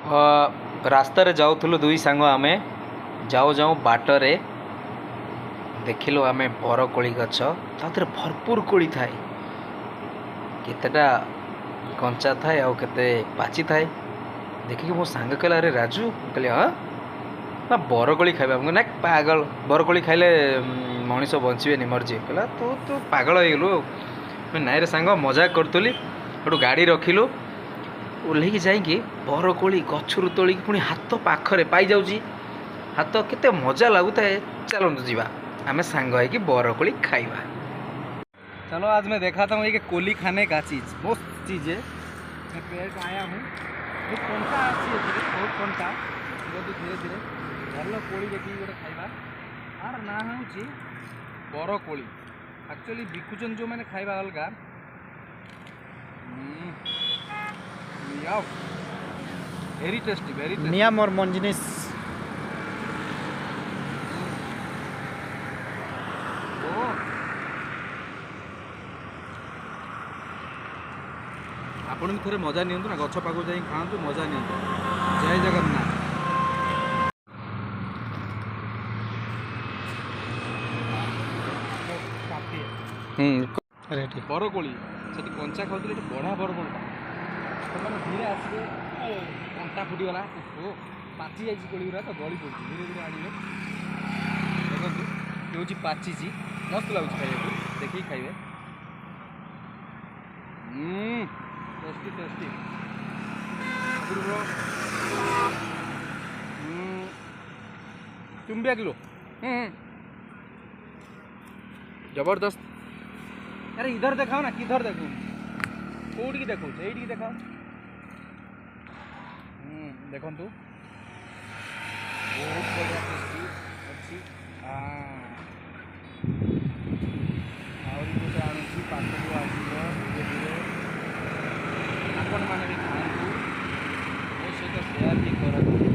रास्तार जाऊँ दुई सांग आम जाऊ जाऊँ बाटरे देखिलु आम बरकोली गछ तादर भरपूर कोली थाए केतेटा कंचा थाए आउ केते पाची थाए देखिए मो सांग कहला अरे राजू कहली हाँ ना बरकोली खाइबा ना पागल बरकोली खाइले मनीष बंचे मर्जी कहला तू तू पागल हो गलु नाई रे सांग मजाक करूली गोटे गाड़ी रखिलु ओह्लैकी जाइए बरकोली गछरू तोलिकी पुणी हाथ पाखरे पाई जाऊँगी हाथ केते मजा लगुता है। चलते जीवा आमे सांग है बरकोली खाइबा। चलो आज मैं दिखाता हूँ ये कोली खाने का चीज़ बहुत चीज़ है। मैं पेड़ का आया हूँ बहुत कंटा अच्छी बहुत कंटा धीरे धीरे भल कोली देखिए गोटे खाइबा आर ना हूँ बरकोली एक्चुअली बिकुचन जो मैंने खाइबा अलगा वेरी टेस्टी वेरी नियम और मन जिनिस आपण भी थे मजा नियंतु ना गछ पाक जा खातु मजा नियंतु। जय जगन्नाथ। बरकोली से कंचा खाते बढ़िया बरकोली मैंने धीरे आसवे कंटा फुटीगला पाची जाइए कोली गुरा तो गली पड़ी धीरे धीरे आने देखो ये पाची मस्त लगुच खाइए देखिए खाइए टेस्टी टेस्टी चुंबिया किलो जबरदस्त। अरे इधर देखाओ ना किधर देखो कौटी की देखो ये देखाओ देखु बहुत बढ़िया टेस्टी अच्छी गोटे आणुची पाखक आसो धीरे धीरे आपण मैंने भी खातु मो सहित सेयार भी करूँ।